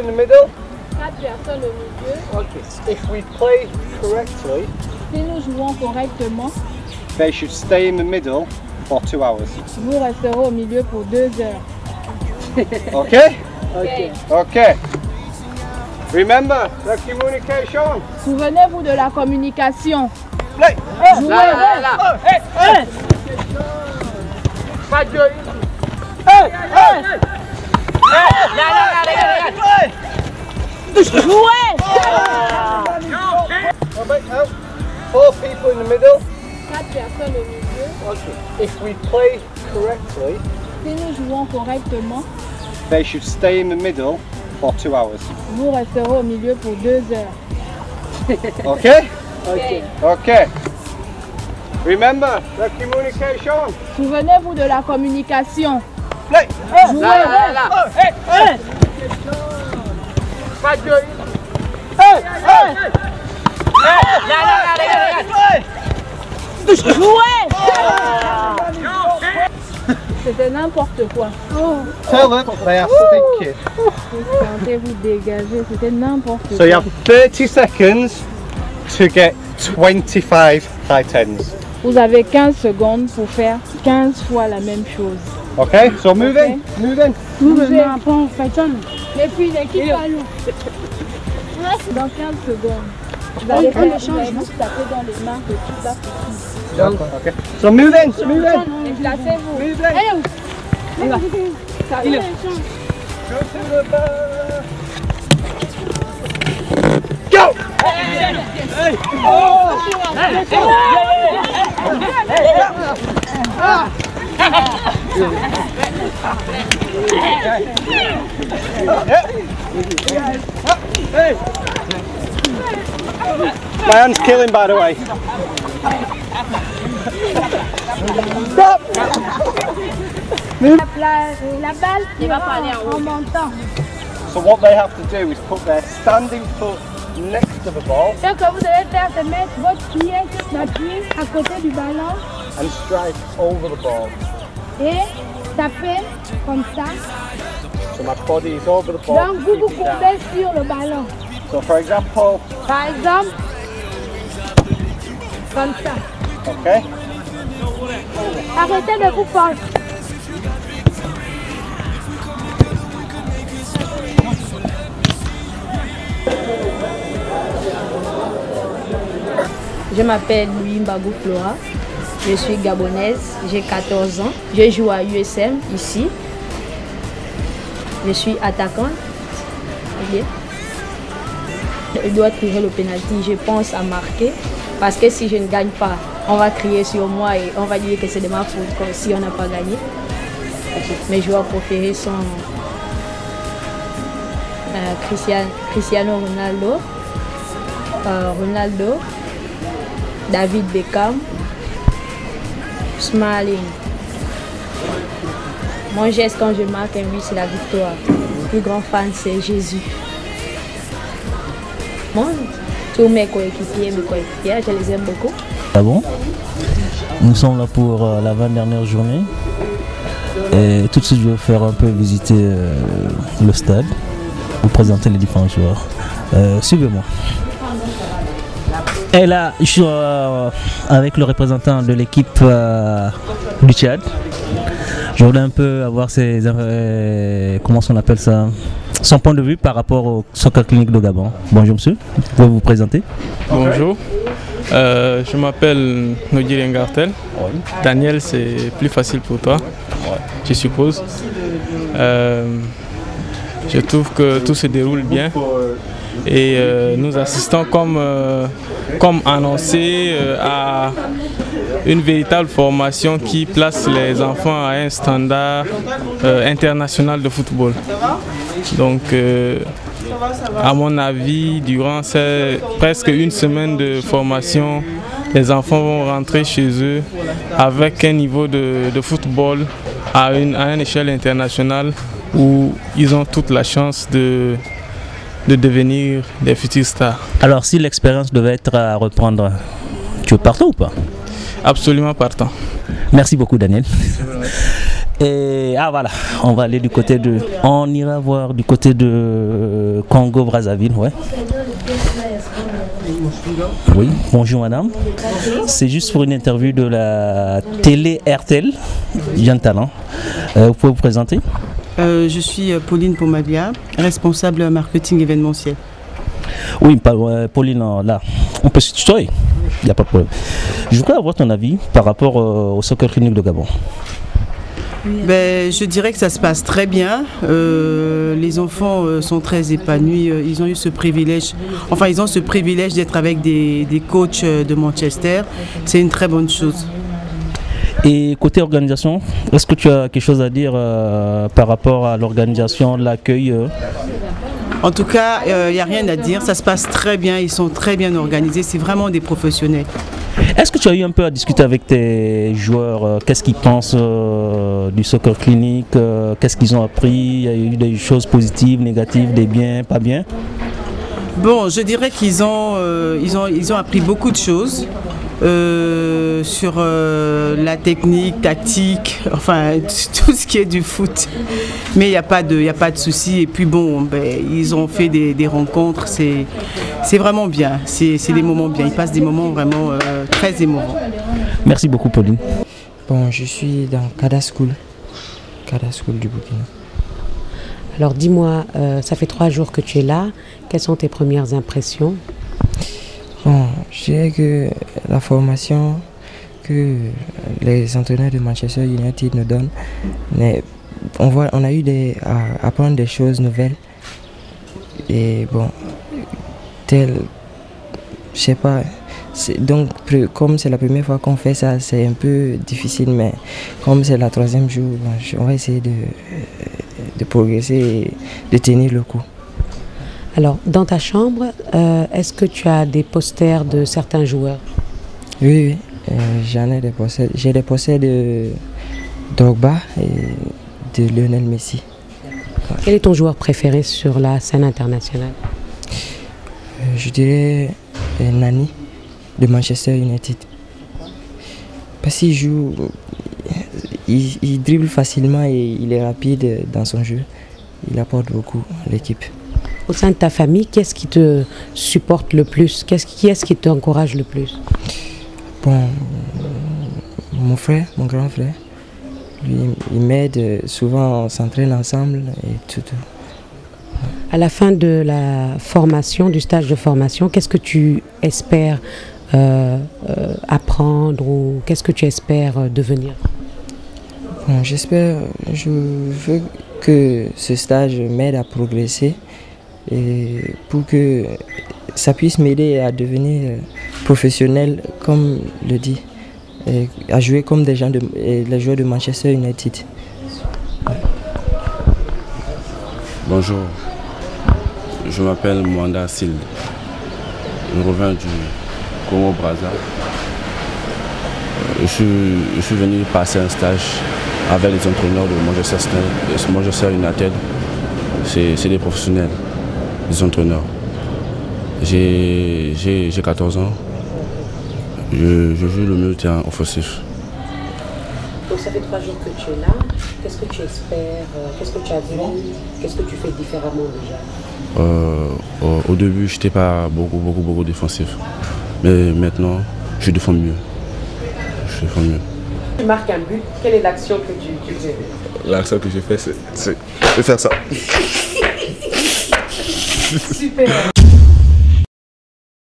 in the middle? 4 personnes au milieu. Okay. If we play correctly, Si nous jouons correctement, they should stay in the middle for 2 hours. vous resterez au milieu pour 2 heures. Okay? Okay. Okay. Remember the communication. Souvenez-vous de la communication. Play. Jouez. Jouez. 4 people in the middle. 4 personnes au milieu. Okay. If we play correctly, Si nous jouons correctement, they should stay in the middle for 2 hours. vous resterez au milieu pour 2 heures. Okay? Okay. Okay. Remember the communication. Souvenez-vous de la communication. Play. Jouez. Jouez. C'était n'importe quoi. Tell them they are stinking. Sentez-vous dégager, c'était n'importe quoi. So you have 30 seconds to get 25 high tens. Vous avez 15 secondes pour faire 15 fois la même chose. Okay? So move in. Move in. Bougez. Les filles, l'équipe à l'eau. Dans 15 secondes. Vous allez vous taper dans les mains que tout va faire. Okay. So move in. Move in. Déplacez-vous. Move in. Allez, Go to the bar. Go! My hand's killing, by the way. Stop! La balle qui va en montant. So what they have to do is put their standing foot next to the ball Ce que vous devez faire, c'est mettre votre pied à côté du ballon and strike over the ball. et taper comme ça. So my body is over the ball. Donc vous vous keeping down. courbez sur le ballon. So for example, Par exemple, comme ça. okay, Arrêtez de vous pencher. Je m'appelle Louis Mbagou Flora, je suis gabonaise, j'ai 14 ans, je joue à USM ici, je suis attaquante. Okay. Je dois tirer le penalty, je pense à marquer, parce que si je ne gagne pas, on va crier sur moi et on va dire que c'est de ma faute comme si on n'a pas gagné. Mes joueurs préférés sont Cristiano Ronaldo, David Beckham, Smalling. Mon geste quand je marque un but, c'est la victoire. Le plus grand fan, c'est Jésus. Bon, tous mes coéquipiers, je les aime beaucoup. Ah bon? Nous sommes là pour la 20e journée. Et tout de suite, je vais faire un peu visiter le stade, vous présenter les différents joueurs. Suivez-moi. Et là, je suis avec le représentant de l'équipe du Tchad. Je voulais un peu avoir comment on appelle ça, son point de vue par rapport au Soccer Clinic de Gabon. Bonjour monsieur, vous pouvez vous présenter? Bonjour, je m'appelle Nodiri Ngartel. Daniel, c'est plus facile pour toi, je suppose. Je trouve que tout se déroule bien et nous assistons comme annoncé à une véritable formation qui place les enfants à un standard international de football. Donc à mon avis, durant presque une semaine de formation, les enfants vont rentrer chez eux avec un niveau de football à une échelle internationale où ils ont toute la chance de devenir des futurs stars. Alors si l'expérience devait être à reprendre, tu es partant ou pas? Absolument partant. Merci beaucoup Daniel. Et voilà, on va aller du côté de... On ira voir du côté de Congo-Brazzaville, ouais. Oui, bonjour madame. C'est juste pour une interview de la télé RTL, Jeune Talent. Vous pouvez vous présenter? Je suis Pauline Pomavia, responsable marketing événementiel. Oui, Pauline, là, on peut se tutoyer, il n'y a pas de problème. Je voudrais avoir ton avis par rapport au Soccer Clinic de Gabon. Je dirais que ça se passe très bien. Les enfants sont très épanouis. Ils ont eu ce privilège, d'être avec des coachs de Manchester. C'est une très bonne chose. Et côté organisation, est-ce que tu as quelque chose à dire par rapport à l'organisation, l'accueil En tout cas, il n'y a rien à dire. Ça se passe très bien. Ils sont très bien organisés. C'est vraiment des professionnels. Est-ce que tu as eu un peu à discuter avec tes joueurs? Qu'est-ce qu'ils pensent du Soccer Clinic? Qu'est-ce qu'ils ont appris? Il y a eu des choses positives, négatives, des biens, pas bien? Bon, je dirais qu'ils ont appris beaucoup de choses sur la technique, tactique, enfin tout ce qui est du foot. Mais il n'y a pas de souci. Et puis bon, ils ont fait des rencontres. C'est vraiment bien. C'est des moments bien. Ils passent des moments vraiment très émouvants. Merci beaucoup, Pauline. Bon, je suis dans Kada School du Burkina. Alors dis-moi, ça fait 3 jours que tu es là. Quelles sont tes premières impressions? Bon, je dirais que la formation que les entraîneurs de Manchester United nous donnent, on a eu à apprendre des choses nouvelles. Et bon, je sais pas, donc comme c'est la première fois qu'on fait ça, c'est un peu difficile, mais comme c'est la 3e jour, on va essayer de progresser et de tenir le coup. Alors, dans ta chambre, est-ce que tu as des posters de certains joueurs? Oui, j'en ai des posters. J'ai des posters de Drogba et de Lionel Messi. Quel est ton joueur préféré sur la scène internationale? Je dirais Nani de Manchester United. Parce qu'il joue, il dribble facilement et il est rapide dans son jeu. Il apporte beaucoup à l'équipe. Au sein de ta famille, qu'est-ce qui te supporte le plus? Qui est-ce qui t'encourage le plus? Bon, mon frère, mon grand frère, lui, il m'aide. Souvent, on s'entraîne ensemble et tout. À la fin de la formation, du stage de formation, qu'est-ce que tu espères apprendre ou qu'est-ce que tu espères devenir? Bon, je veux que ce stage m'aide à progresser et pour que ça puisse m'aider à devenir professionnel, comme le dit, et à jouer comme les joueurs de Manchester United. Bonjour, je m'appelle Mwanda Sild. Je reviens du Congo-Brazza. Je suis venu passer un stage avec les entraîneurs de Manchester United. C'est des professionnels, des entraîneurs. J'ai 14 ans. Je joue le milieu de terrain offensif. Donc ça fait 3 jours que tu es là. Qu'est-ce que tu espères? Qu'est-ce que tu as vu? Qu'est-ce que tu fais différemment déjà? Au début, je n'étais pas beaucoup défensif. Mais maintenant, je défends mieux. Tu marques un but, quelle est l'action que tu fais? L'action que j'ai fait, c'est de faire ça. Super.